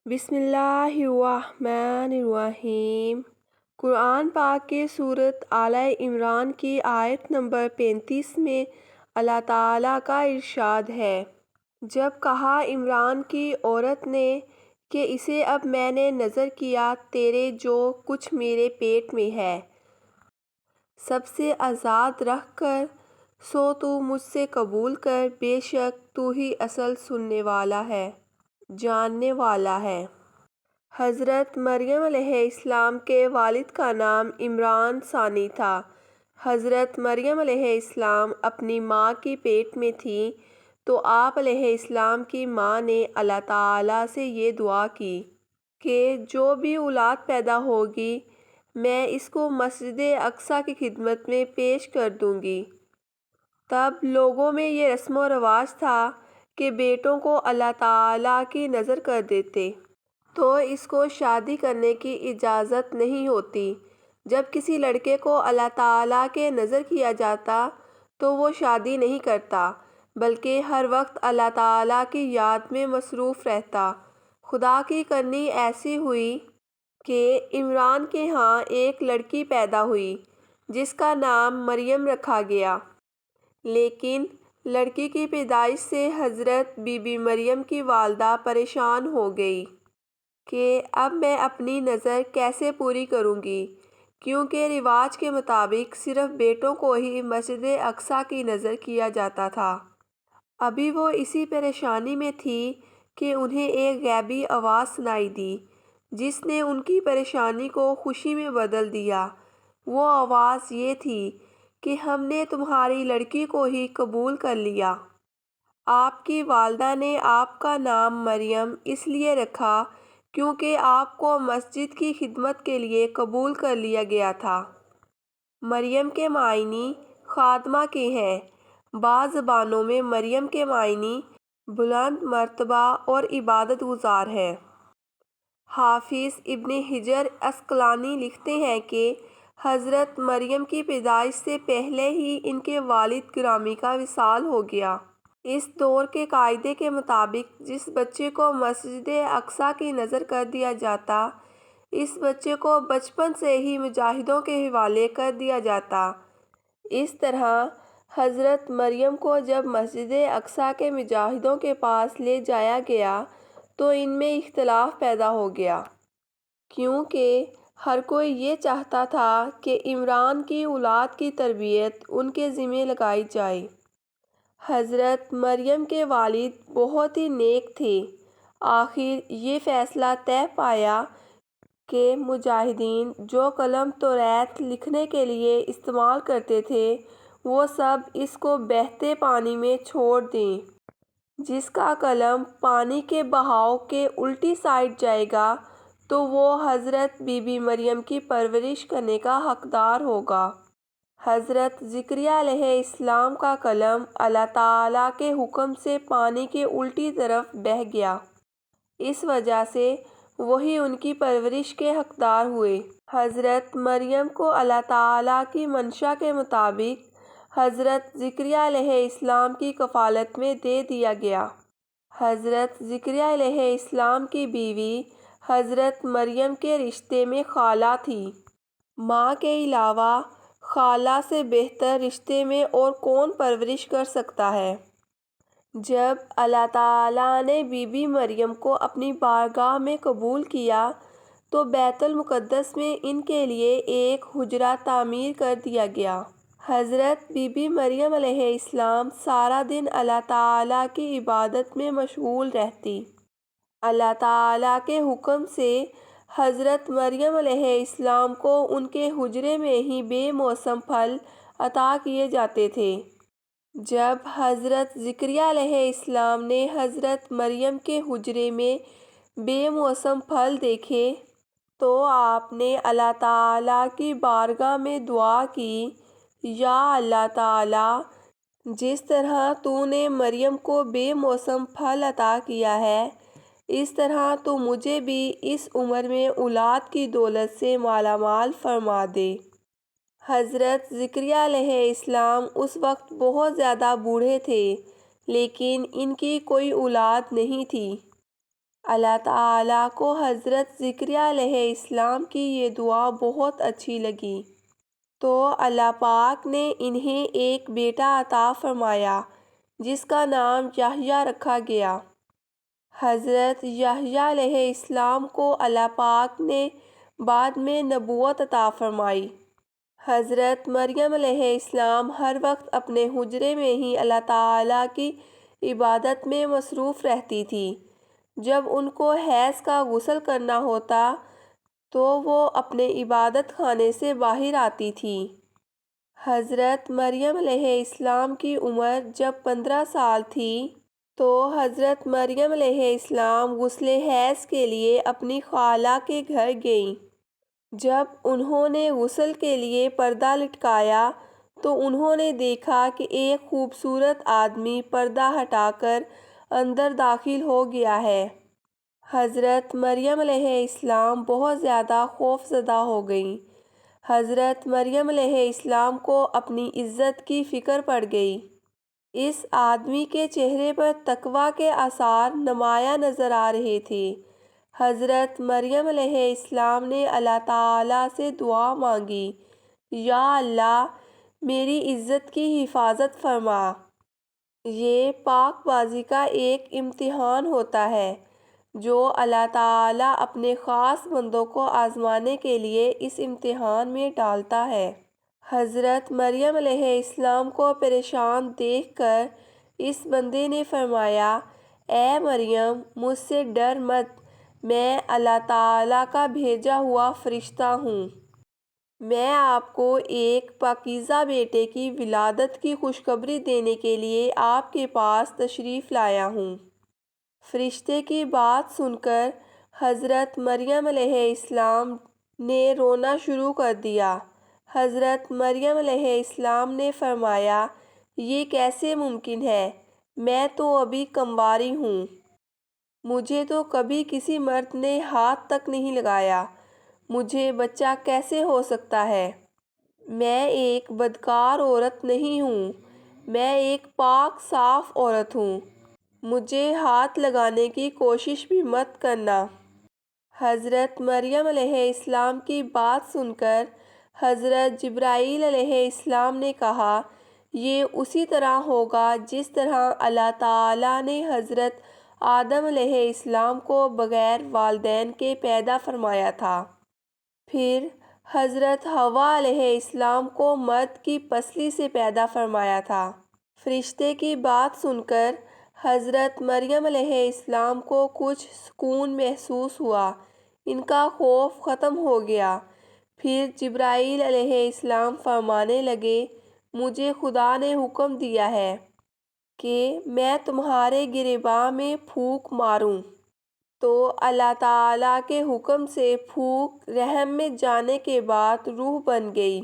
بسم اللہ الرحمن الرحیم۔ قرآن پاک کے سورۃ آل عمران کی آیت نمبر 35 میں اللہ تعالیٰ کا ارشاد ہے، جب کہا عمران کی عورت نے کہ اسے اب میں نے نظر کیا تیرے جو کچھ میرے پیٹ میں ہے سب سے آزاد رکھ کر، سو تو مجھ سے قبول کر، بے شک تو ہی اصل سننے والا ہے، جاننے والا ہے۔ حضرت مریم علیہ السلام کے والد کا نام عمران ثانی تھا۔ حضرت مریم علیہ السلام اپنی ماں کی پیٹ میں تھیں تو آپ علیہ السلام کی ماں نے اللہ تعالیٰ سے یہ دعا کی کہ جو بھی اولاد پیدا ہوگی میں اس کو مسجد اقصیٰ کی خدمت میں پیش کر دوں گی۔ تب لوگوں میں یہ رسم و رواج تھا کہ بیٹوں کو اللہ تعالیٰ کی نذر کر دیتے تو اس کو شادی کرنے کی اجازت نہیں ہوتی۔ جب کسی لڑکے کو اللہ تعالیٰ کے نذر کیا جاتا تو وہ شادی نہیں کرتا بلکہ ہر وقت اللہ تعالیٰ کی یاد میں مصروف رہتا۔ خدا کی کرنی ایسی ہوئی کہ عمران کے ہاں ایک لڑکی پیدا ہوئی جس کا نام مریم رکھا گیا، لیکن لڑکی کی پیدائش سے حضرت بی بی مریم کی والدہ پریشان ہو گئی کہ اب میں اپنی نذر کیسے پوری کروں گی، کیونکہ رواج کے مطابق صرف بیٹوں کو ہی مسجد اقصیٰ کی نذر کیا جاتا تھا۔ ابھی وہ اسی پریشانی میں تھی کہ انہیں ایک غیبی آواز سنائی دی جس نے ان کی پریشانی کو خوشی میں بدل دیا۔ وہ آواز یہ تھی کہ ہم نے تمہاری لڑکی کو ہی قبول کر لیا۔ آپ کی والدہ نے آپ کا نام مریم اس لیے رکھا کیونکہ آپ کو مسجد کی خدمت کے لیے قبول کر لیا گیا تھا۔ مریم کے معنی خادمہ کے ہیں۔ بعض زبانوں میں مریم کے معنی بلند مرتبہ اور عبادت گزار ہیں۔ حافظ ابن حجر عسقلانی لکھتے ہیں کہ حضرت مریم کی پیدائش سے پہلے ہی ان کے والد گرامی کا وصال ہو گیا۔ اس دور کے قاعدے کے مطابق جس بچے کو مسجد اقصیٰ کی نذر کر دیا جاتا اس بچے کو بچپن سے ہی مجاہدوں کے حوالے کر دیا جاتا۔ اس طرح حضرت مریم کو جب مسجد اقصیٰ کے مجاہدوں کے پاس لے جایا گیا تو ان میں اختلاف پیدا ہو گیا، کیونکہ ہر کوئی یہ چاہتا تھا کہ عمران کی اولاد کی تربیت ان کے ذمہ لگائی جائے۔ حضرت مریم کے والد بہت ہی نیک تھے۔ آخر یہ فیصلہ طے پایا کہ مجاہدین جو قلم توریت لکھنے کے لیے استعمال کرتے تھے وہ سب اس کو بہتے پانی میں چھوڑ دیں۔ جس کا قلم پانی کے بہاؤ کے الٹی سائیڈ جائے گا تو وہ حضرت بی بی مریم کی پرورش کرنے کا حقدار ہوگا۔ حضرت زکریہ علیہ السلام کا قلم اللہ تعالیٰ کے حکم سے پانی کے الٹی طرف بہہ گیا، اس وجہ سے وہی ان کی پرورش کے حقدار ہوئے۔ حضرت مریم کو اللہ تعالیٰ کی منشا کے مطابق حضرت زکریہ علیہ السلام کی کفالت میں دے دیا گیا۔ حضرت زکریہ علیہ السلام کی بیوی حضرت مریم کے رشتے میں خالہ تھی۔ ماں کے علاوہ خالہ سے بہتر رشتے میں اور کون پرورش کر سکتا ہے؟ جب اللہ تعالیٰ نے بی بی مریم کو اپنی بارگاہ میں قبول کیا تو بیت المقدس میں ان کے لیے ایک حجرہ تعمیر کر دیا گیا۔ حضرت بی بی مریم علیہ السلام سارا دن اللہ تعالیٰ کی عبادت میں مشغول رہتی۔ اللہ تعالیٰ کے حکم سے حضرت مریم علیہ السلام کو ان کے حجرے میں ہی بے موسم پھل عطا کیے جاتے تھے۔ جب حضرت زکریہ علیہ السلام نے حضرت مریم کے حجرے میں بے موسم پھل دیکھے تو آپ نے اللہ تعالیٰ کی بارگاہ میں دعا کی، یا اللہ تعالیٰ، جس طرح تو نے مریم کو بے موسم پھل عطا کیا ہے اس طرح تو مجھے بھی اس عمر میں اولاد کی دولت سے مالا مال فرما دے۔ حضرت زکریہ علیہ السلام اس وقت بہت زیادہ بوڑھے تھے لیکن ان کی کوئی اولاد نہیں تھی۔ اللہ تعالیٰ کو حضرت زکریا علیہ السلام کی یہ دعا بہت اچھی لگی، تو اللہ پاک نے انہیں ایک بیٹا عطا فرمایا جس کا نام یحییٰ رکھا گیا۔ حضرت یحییٰ علیہ السلام کو اللہ پاک نے بعد میں نبوت عطا فرمائی۔ حضرت مریم علیہ السلام ہر وقت اپنے حجرے میں ہی اللہ تعالیٰ کی عبادت میں مصروف رہتی تھی۔ جب ان کو حیض کا غسل کرنا ہوتا تو وہ اپنے عبادت خانے سے باہر آتی تھی۔ حضرت مریم علیہ السلام کی عمر جب 15 سال تھی تو حضرت مریم علیہ السلام غسل حیض کے لیے اپنی خالہ کے گھر گئیں۔ جب انہوں نے غسل کے لیے پردہ لٹکایا تو انہوں نے دیکھا کہ ایک خوبصورت آدمی پردہ ہٹا کر اندر داخل ہو گیا ہے۔ حضرت مریم علیہ السلام بہت زیادہ خوف زدہ ہو گئیں۔ حضرت مریم علیہ السلام کو اپنی عزت کی فکر پڑ گئی۔ اس آدمی کے چہرے پر تقویٰ کے آثار نمایاں نظر آ رہے تھے۔ حضرت مریم علیہ السلام نے اللہ تعالیٰ سے دعا مانگی، یا اللہ میری عزت کی حفاظت فرما۔ یہ پاک بازی کا ایک امتحان ہوتا ہے جو اللہ تعالیٰ اپنے خاص بندوں کو آزمانے کے لیے اس امتحان میں ڈالتا ہے۔ حضرت مریم علیہ السلام کو پریشان دیکھ کر اس بندے نے فرمایا، اے مریم مجھ سے ڈر مت، میں اللہ تعالیٰ کا بھیجا ہوا فرشتہ ہوں۔ میں آپ کو ایک پاکیزہ بیٹے کی ولادت کی خوشخبری دینے کے لیے آپ کے پاس تشریف لایا ہوں۔ فرشتے کی بات سن کر حضرت مریم علیہ السلام نے رونا شروع کر دیا۔ حضرت مریم علیہ السلام نے فرمایا، یہ کیسے ممکن ہے؟ میں تو ابھی کنواری ہوں، مجھے تو کبھی کسی مرد نے ہاتھ تک نہیں لگایا، مجھے بچہ کیسے ہو سکتا ہے؟ میں ایک بدکار عورت نہیں ہوں، میں ایک پاک صاف عورت ہوں، مجھے ہاتھ لگانے کی کوشش بھی مت کرنا۔ حضرت مریم علیہ السلام کی بات سن کر حضرت جبرائیل علیہ السلام نے کہا، یہ اسی طرح ہوگا جس طرح اللہ تعالیٰ نے حضرت آدم علیہ السلام کو بغیر والدین کے پیدا فرمایا تھا، پھر حضرت حوا علیہ السلام کو مرد کی پسلی سے پیدا فرمایا تھا۔ فرشتے کی بات سن کر حضرت مریم علیہ السلام کو کچھ سکون محسوس ہوا، ان کا خوف ختم ہو گیا۔ پھر جبرائیل علیہ السلام فرمانے لگے، مجھے خدا نے حکم دیا ہے کہ میں تمہارے گریباں میں پھونک ماروں۔ تو اللہ تعالیٰ کے حکم سے پھونک رحم میں جانے کے بعد روح بن گئی۔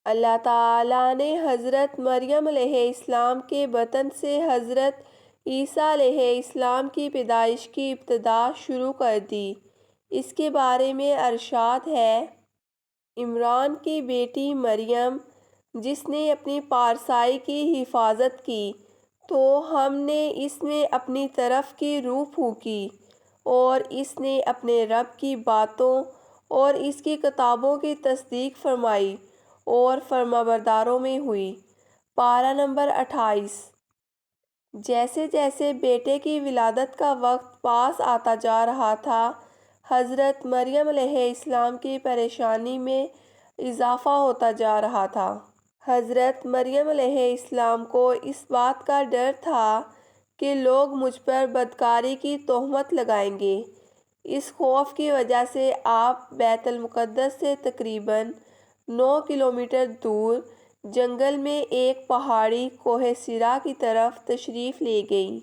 اللہ تعالیٰ نے حضرت مریم علیہ السلام کے بطن سے حضرت عیسیٰ علیہ السلام کی پیدائش کی ابتدا شروع کر دی۔ اس کے بارے میں ارشاد ہے، عمران کی بیٹی مریم جس نے اپنی پارسائی کی حفاظت کی تو ہم نے اس میں اپنی طرف کی روح پھونکی اور اس نے اپنے رب کی باتوں اور اس کی کتابوں کی تصدیق فرمائی اور فرمانبرداروں میں ہوئی۔ پارہ نمبر 28۔ جیسے جیسے بیٹے کی ولادت کا وقت پاس آتا جا رہا تھا، حضرت مریم علیہ السلام کی پریشانی میں اضافہ ہوتا جا رہا تھا۔ حضرت مریم علیہ السلام کو اس بات کا ڈر تھا کہ لوگ مجھ پر بدکاری کی تہمت لگائیں گے۔ اس خوف کی وجہ سے آپ بیت المقدس سے تقریباً 9 کلومیٹر دور جنگل میں ایک پہاڑی کوہ سیرا کی طرف تشریف لے گئیں۔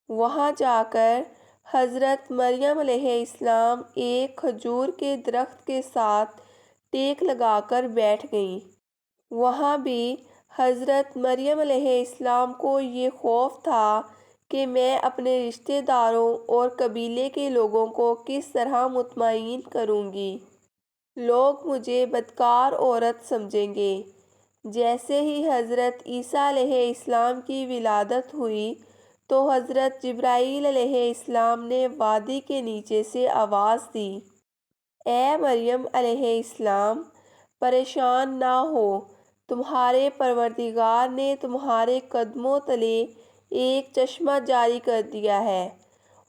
وہاں جا کر حضرت مریم علیہ السلام ایک کھجور کے درخت کے ساتھ ٹیک لگا کر بیٹھ گئیں۔ وہاں بھی حضرت مریم علیہ السلام کو یہ خوف تھا کہ میں اپنے رشتہ داروں اور قبیلے کے لوگوں کو کس طرح مطمئن کروں گی، لوگ مجھے بدکار عورت سمجھیں گے۔ جیسے ہی حضرت عیسیٰ علیہ السلام کی ولادت ہوئی تو حضرت جبرائیل علیہ السلام نے وادی کے نیچے سے آواز دی، اے مریم علیہ السلام، پریشان نہ ہو، تمہارے پروردگار نے تمہارے قدموں تلے ایک چشمہ جاری کر دیا ہے،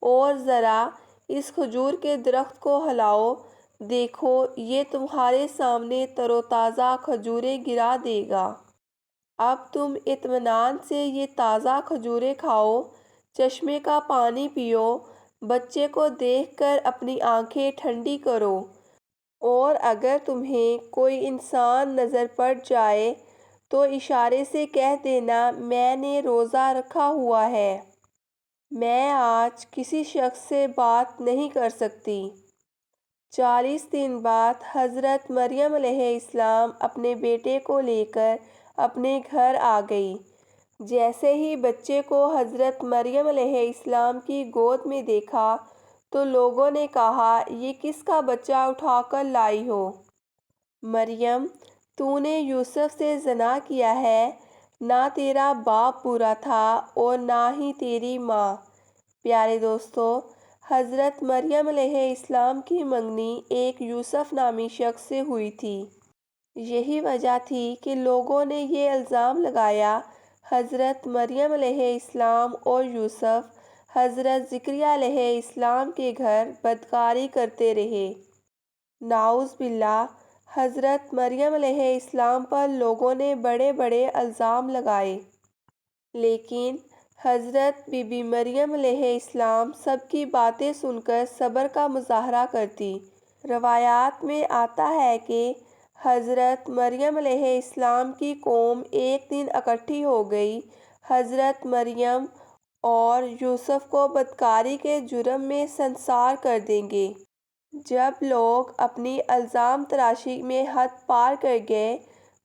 اور ذرا اس کھجور کے درخت کو ہلاؤ، دیکھو یہ تمہارے سامنے تر و تازہ کھجوریں گرا دے گا۔ اب تم اطمینان سے یہ تازہ کھجوریں کھاؤ، چشمے کا پانی پیو، بچے کو دیکھ کر اپنی آنکھیں ٹھنڈی کرو، اور اگر تمہیں کوئی انسان نظر پڑ جائے تو اشارے سے کہہ دینا میں نے روزہ رکھا ہوا ہے، میں آج کسی شخص سے بات نہیں کر سکتی۔ 40 دن بعد حضرت مریم علیہ السلام اپنے بیٹے کو لے کر اپنے گھر آ گئی۔ جیسے ہی بچے کو حضرت مریم علیہ السلام کی گود میں دیکھا تو لوگوں نے کہا، یہ کس کا بچہ اٹھا کر لائی ہو؟ مریم، تو نے یوسف سے زنا کیا ہے، نہ تیرا باپ برا تھا اور نہ ہی تیری ماں۔ پیارے دوستو، حضرت مریم علیہ السلام کی منگنی ایک یوسف نامی شخص سے ہوئی تھی۔ یہی وجہ تھی کہ لوگوں نے یہ الزام لگایا، حضرت مریم علیہ السلام اور یوسف حضرت زکریا علیہ السلام کے گھر بدکاری کرتے رہے۔ نعوذ باللہ، حضرت مریم علیہ السلام پر لوگوں نے بڑے بڑے الزام لگائے، لیکن حضرت بی بی مریم علیہ السلام سب کی باتیں سن کر صبر کا مظاہرہ کرتی۔ روایات میں آتا ہے کہ حضرت مریم علیہ السلام کی قوم ایک دن اکٹھی ہو گئی، حضرت مریم اور یوسف کو بدکاری کے جرم میں سنسار کر دیں گے۔ جب لوگ اپنی الزام تراشی میں حد پار کر گئے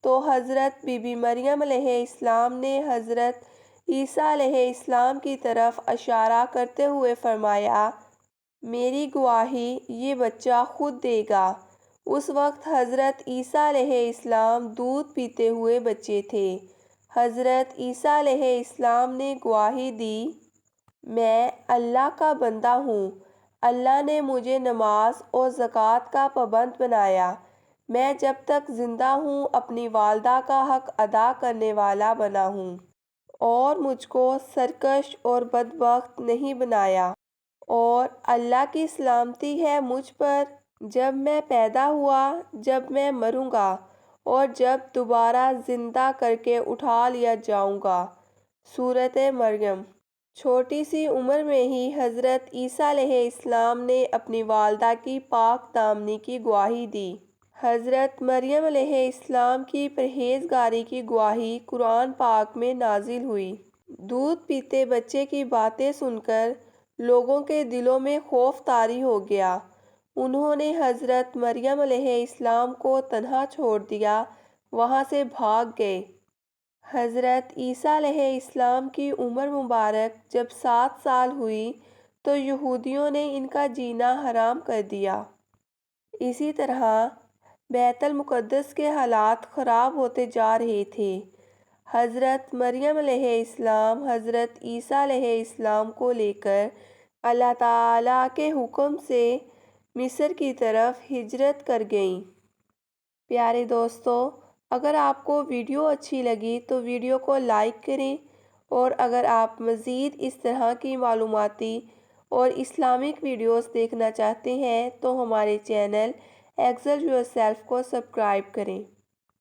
تو حضرت بی بی مریم علیہ السلام نے حضرت عیسیٰ علیہ السلام کی طرف اشارہ کرتے ہوئے فرمایا، میری گواہی یہ بچہ خود دے گا۔ اس وقت حضرت عیسیٰ علیہ السلام دودھ پیتے ہوئے بچے تھے۔ حضرت عیسیٰ علیہ السلام نے گواہی دی، میں اللہ کا بندہ ہوں، اللہ نے مجھے نماز اور زکوٰۃ کا پابند بنایا، میں جب تک زندہ ہوں اپنی والدہ کا حق ادا کرنے والا بنا ہوں، اور مجھ کو سرکش اور بدبخت نہیں بنایا، اور اللہ کی سلامتی ہے مجھ پر، جب میں پیدا ہوا، جب میں مروں گا، اور جب دوبارہ زندہ کر کے اٹھا لیا جاؤں گا۔ سورۃ مریم۔ چھوٹی سی عمر میں ہی حضرت عیسیٰ علیہ السلام نے اپنی والدہ کی پاک دامنی کی گواہی دی۔ حضرت مریم علیہ السلام کی پرہیزگاری کی گواہی قرآن پاک میں نازل ہوئی۔ دودھ پیتے بچے کی باتیں سن کر لوگوں کے دلوں میں خوف طاری ہو گیا۔ انہوں نے حضرت مریم علیہ السلام کو تنہا چھوڑ دیا، وہاں سے بھاگ گئے۔ حضرت عیسیٰ علیہ السلام کی عمر مبارک جب 7 سال ہوئی تو یہودیوں نے ان کا جینا حرام کر دیا۔ اسی طرح بیت المقدس کے حالات خراب ہوتے جا رہے تھے۔ حضرت مریم علیہ السلام حضرت عیسیٰ علیہ السلام کو لے کر اللہ تعالیٰ کے حکم سے مصر کی طرف ہجرت کر گئیں۔ پیارے دوستو، اگر آپ کو ویڈیو اچھی لگی تو ویڈیو کو لائک کریں، اور اگر آپ مزید اس طرح کی معلوماتی اور اسلامک ویڈیوز دیکھنا چاہتے ہیں تو ہمارے چینل ایکسل یور سیلف کو سبسکرائب کریں۔